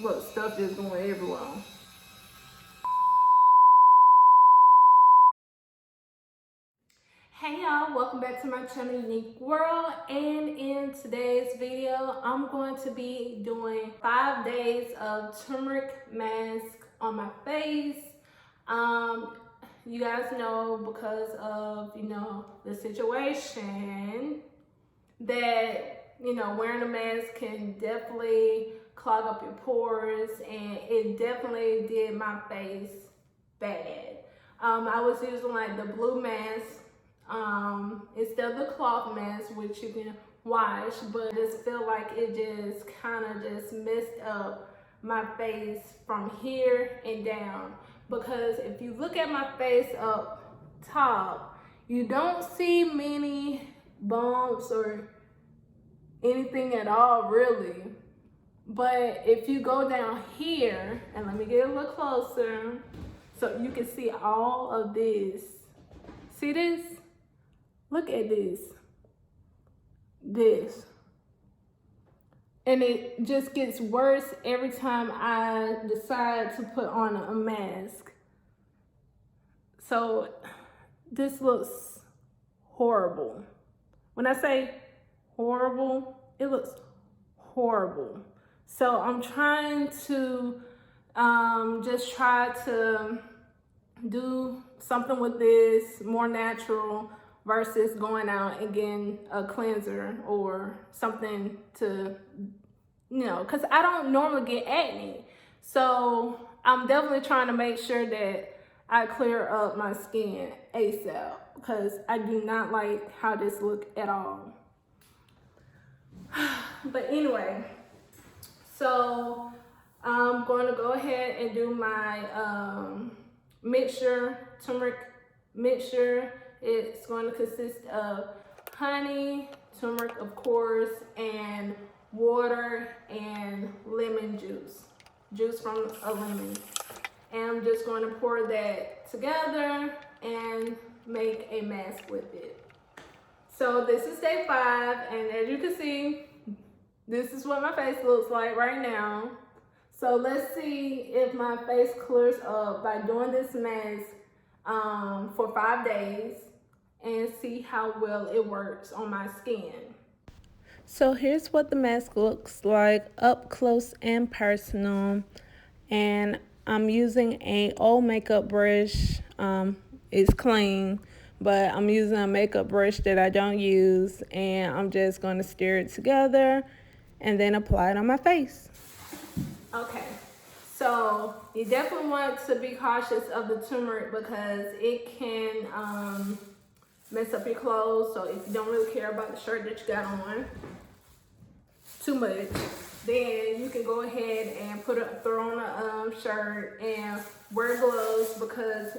Look, stuff just going everywhere. Hey y'all, welcome back to my channel Unique World, and in today's video I'm going to be doing 5 days of turmeric mask on my face. You guys know, because of the situation, that wearing a mask can definitely clog up your pores, and it definitely did my face bad. I was using like the blue mask instead of the cloth mask, which you can wash, but I just feel like it just kind of just messed up my face from here and down. Because if you look at my face up top, you don't see many bumps or anything at all, really. But if you go down here, and let me get a little closer so you can see all of this. See this? Look at this. And it just gets worse every time I decide to put on a mask. So this looks horrible. When I say horrible, it looks horrible. So I'm trying to just try to do something with this more natural versus going out and getting a cleanser or something to, because I don't normally get acne. So I'm definitely trying to make sure that I clear up my skin ASAP, because I do not like how this look at all. But anyway, so I'm going to go ahead and do my turmeric mixture. It's going to consist of honey, turmeric of course, and water and lemon juice from a lemon. And I'm just going to pour that together and make a mask with it. So this is day 5, and as you can see, this is what my face looks like right now. So let's see if my face clears up by doing this mask for 5 days, and see how well it works on my skin. So here's what the mask looks like up close and personal. And I'm using a old makeup brush. It's clean, but I'm using a makeup brush that I don't use, and I'm just going to stir it together and then apply it on my face. Okay, so you definitely want to be cautious of the turmeric because it can mess up your clothes. So if you don't really care about the shirt that you got on too much, then you can go ahead and throw on a shirt and wear gloves, because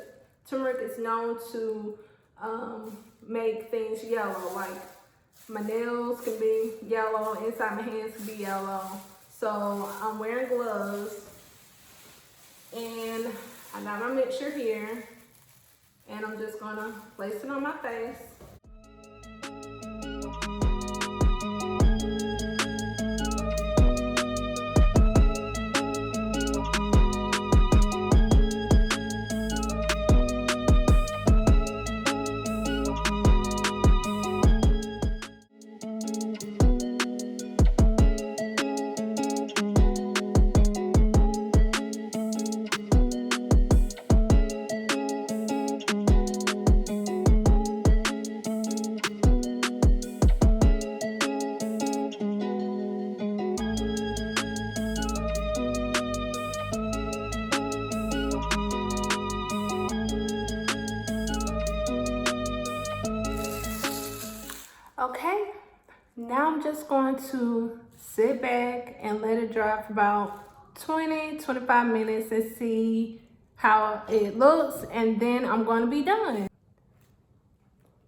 turmeric is known to make things yellow. Like my nails can be yellow, inside my hands can be yellow. So I'm wearing gloves, and I got my mixture here, and I'm just gonna place it on my face. Okay, now I'm just going to sit back and let it dry for about 20-25 minutes and see how it looks, and then I'm going to be done.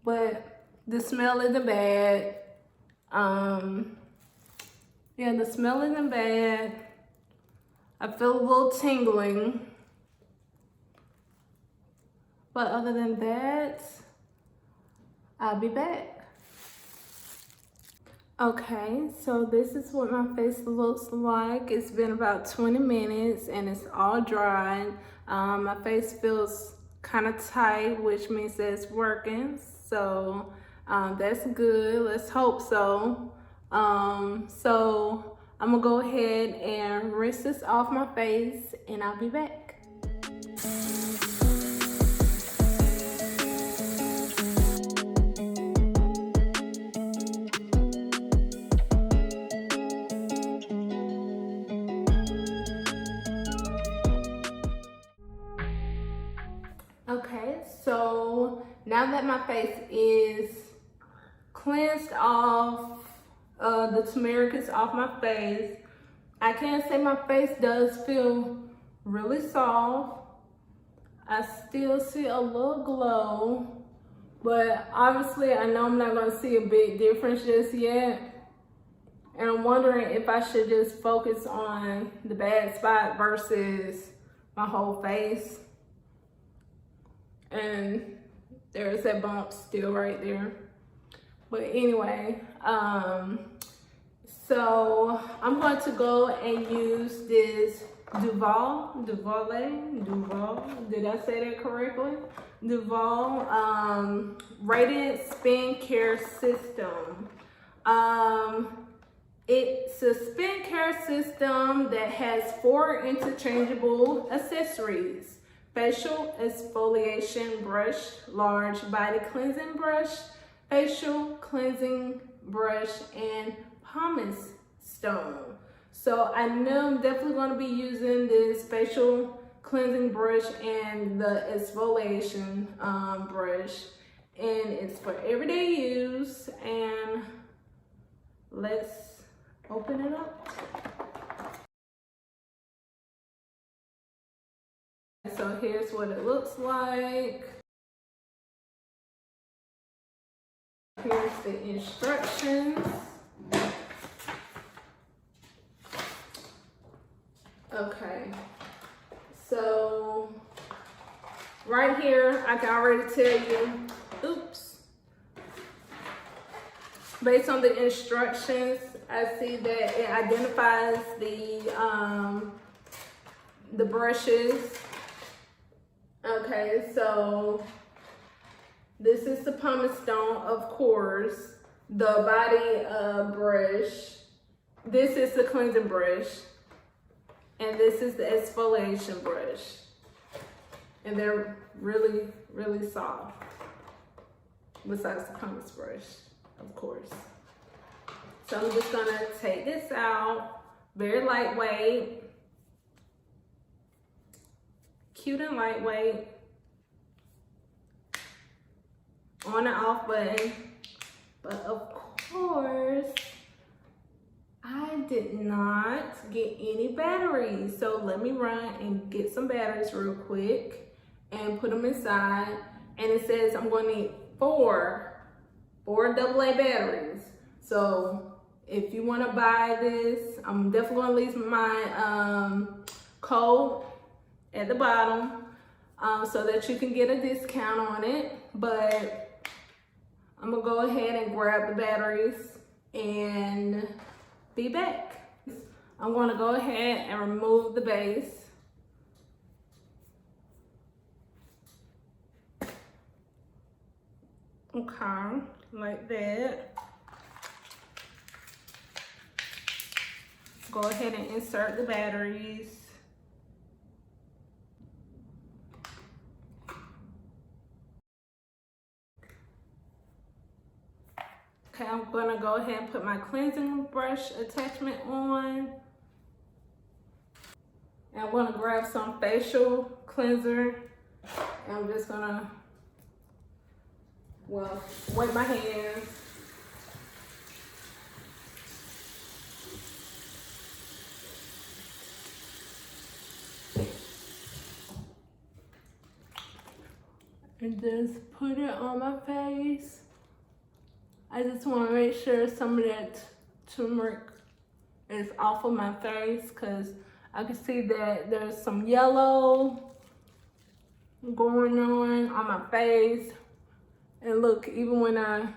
But the smell isn't bad. Yeah, the smell isn't bad. I feel a little tingling. But other than that, I'll be back. Okay, so this is what my face looks like. It's been about 20 minutes and it's all dried. My face feels kind of tight, which means that it's working. So that's good. Let's hope so. So I'm gonna go ahead and rinse this off my face and I'll be back. Okay, so now that my face is cleansed off, the turmeric is off my face, I can say my face does feel really soft. I still see a little glow, but obviously I know I'm not gonna see a big difference just yet. And I'm wondering if I should just focus on the bad spot versus my whole face. And there's that bump still right there. But anyway, so I'm going to go and use this Duvolle, did I say that correctly? Duvolle Radiance Skin Care System. It's a skin care system that has 4 interchangeable accessories: facial exfoliation brush, large body cleansing brush, facial cleansing brush, and pumice stone. So I know I'm definitely going to be using this facial cleansing brush and the exfoliation brush, and it's for everyday use. And let's open it up. So here's what it looks like. Here's the instructions. Okay, so right here, I can already tell you, based on the instructions, I see that it identifies the brushes. Okay, so this is the pumice stone, of course, the body brush. This is the cleansing brush. And this is the exfoliation brush. And they're really, really soft. Besides the pumice brush, of course. So I'm just gonna take this out. Very lightweight. Cute and lightweight. On and off button. But of course, I did not get any batteries. So let me run and get some batteries real quick and put them inside. And it says I'm going to need four AA batteries. So if you want to buy this, I'm definitely going to leave my code at the bottom so that you can get a discount on it. But I'm going to go ahead and grab the batteries and be back. I'm going to go ahead and remove the base. Okay, like that. Go ahead and insert the batteries. Okay, I'm gonna go ahead and put my cleansing brush attachment on. And I'm gonna grab some facial cleanser. And I'm just gonna, wipe my hands. And just put it on my face. I just want to make sure some of that turmeric is off of my face, because I can see that there's some yellow going on my face. And look, even when I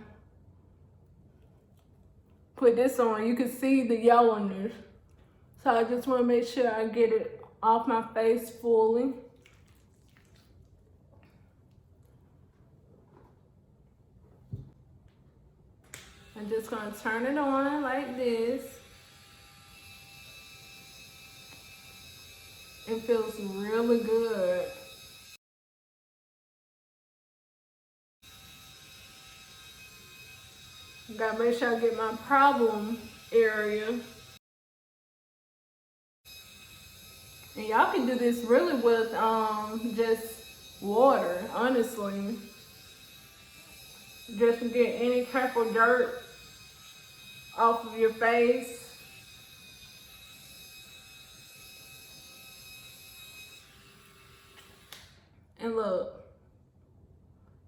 put this on, you can see the yellowness. So I just want to make sure I get it off my face fully. I'm just going to turn it on like this. It feels really good. Gotta make sure I get my problem area. And y'all can do this really with just water, honestly. Just to get any type of dirt off of your face. And look.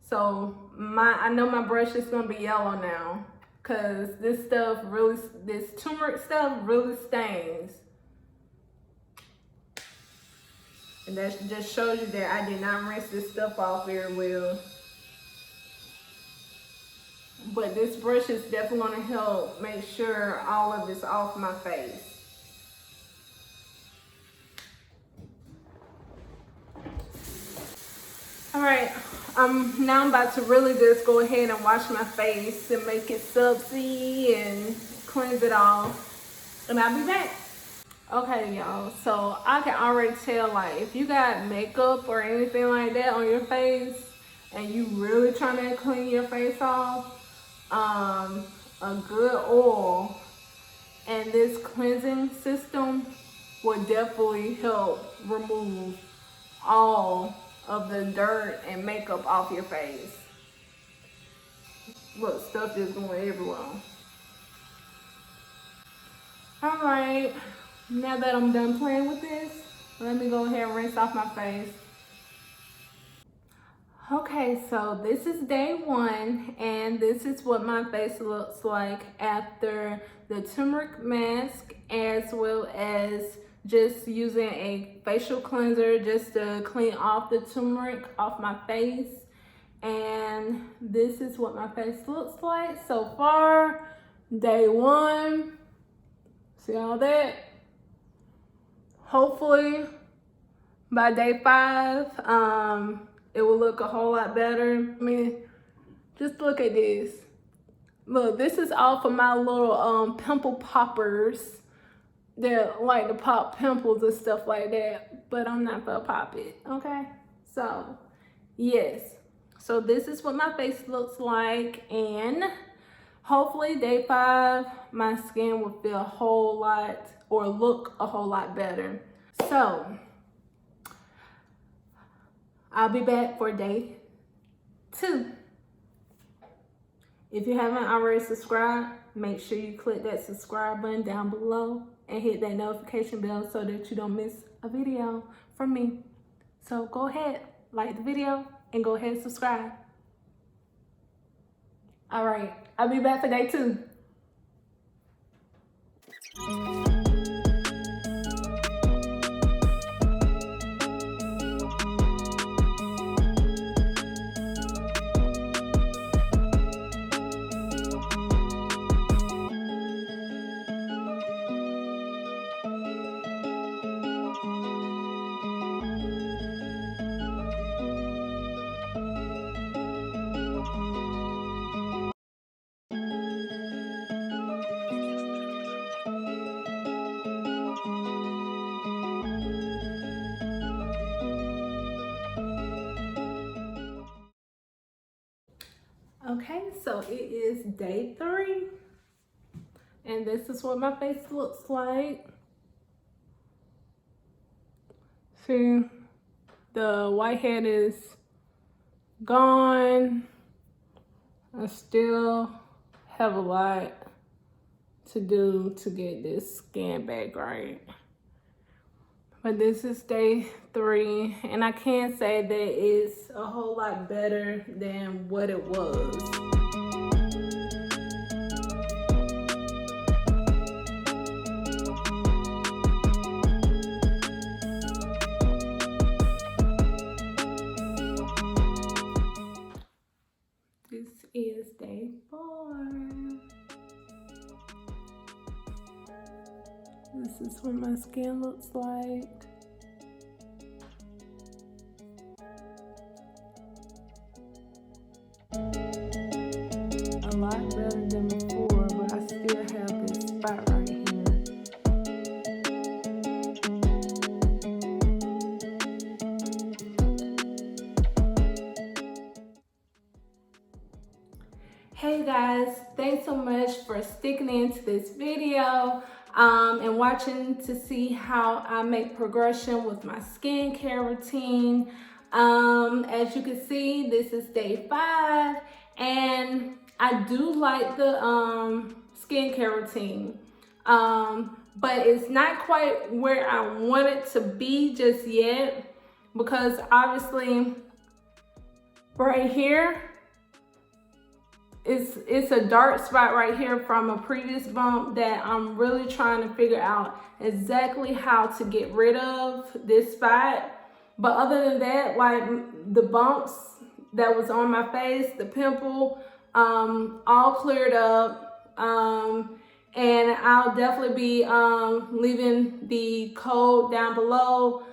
So I know my brush is gonna be yellow now, cause this turmeric stuff really stains. And that just shows you that I did not rinse this stuff off very well. But this brush is definitely gonna help make sure all of it's off my face. All right, now I'm about to really just go ahead and wash my face and make it subsy and cleanse it off. And I'll be back. Okay, y'all, so I can already tell, like, if you got makeup or anything like that on your face and you really trying to clean your face off, a good oil and this cleansing system will definitely help remove all of the dirt and makeup off your face. Look, stuff just going everywhere. All right, now that I'm done playing with this, let me go ahead and rinse off my face. Okay, so this is day 1, and this is what my face looks like after the turmeric mask, as well as just using a facial cleanser just to clean off the turmeric off my face. And this is what my face looks like so far. Day 1. See all that? Hopefully by day 5, it will look a whole lot better. I mean, just look at this. Look, this is all for my little pimple poppers that like to pop pimples and stuff like that, but I'm not gonna pop it, okay? So, yes. So this is what my face looks like, and hopefully day 5, my skin will feel a whole lot, or look a whole lot better. So, I'll be back for day 2. If you haven't already subscribed, make sure you click that subscribe button down below and hit that notification bell so that you don't miss a video from me. So go ahead, like the video, and go ahead and subscribe. All right, I'll be back for day 2. Okay, so it is day 3, and this is what my face looks like. See, the whitehead is gone. I still have a lot to do to get this skin back right. But this is day 3, and I can say that it's a whole lot better than what it was. This is day 4. This is what my skin looks like. A lot better than before, but I still have this spot right here. Hey guys, thanks so much for sticking into this video and watching to see how I make progression with my skincare routine. As you can see, this is day 5 and I do like the skincare routine, but it's not quite where I want it to be just yet, because obviously right here, it's a dark spot right here from a previous bump that I'm really trying to figure out exactly how to get rid of this spot. But other than that, like the bumps that was on my face, the pimple, all cleared up. And I'll definitely be leaving the code down below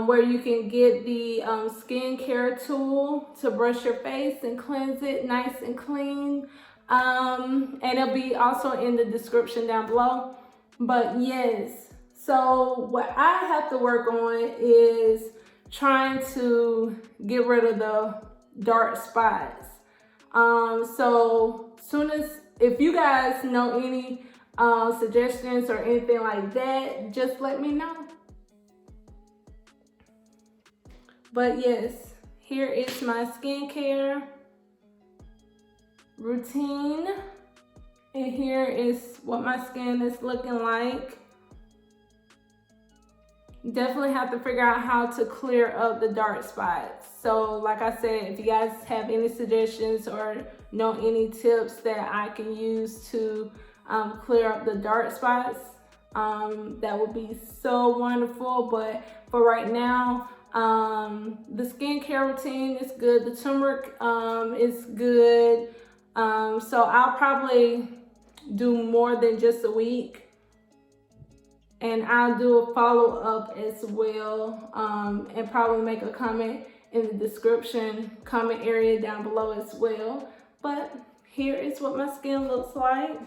where you can get the skincare tool to brush your face and cleanse it nice and clean. And it'll be also in the description down below. But yes, so what I have to work on is trying to get rid of the dark spots. So soon as, if you guys know any suggestions or anything like that, just let me know. But yes, here is my skincare routine, and here is what my skin is looking like. Definitely have to figure out how to clear up the dark spots. So like I said, if you guys have any suggestions or know any tips that I can use to clear up the dark spots, that would be so wonderful. But for right now, the skincare routine is good. The turmeric is good. So I'll probably do more than just a week, and I'll do a follow-up as well, and probably make a comment in the description comment area down below as well. But here is what my skin looks like.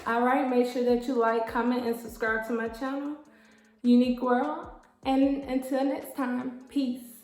All right, make sure that you like, comment, and subscribe to my channel, Unique World. And until next time, peace.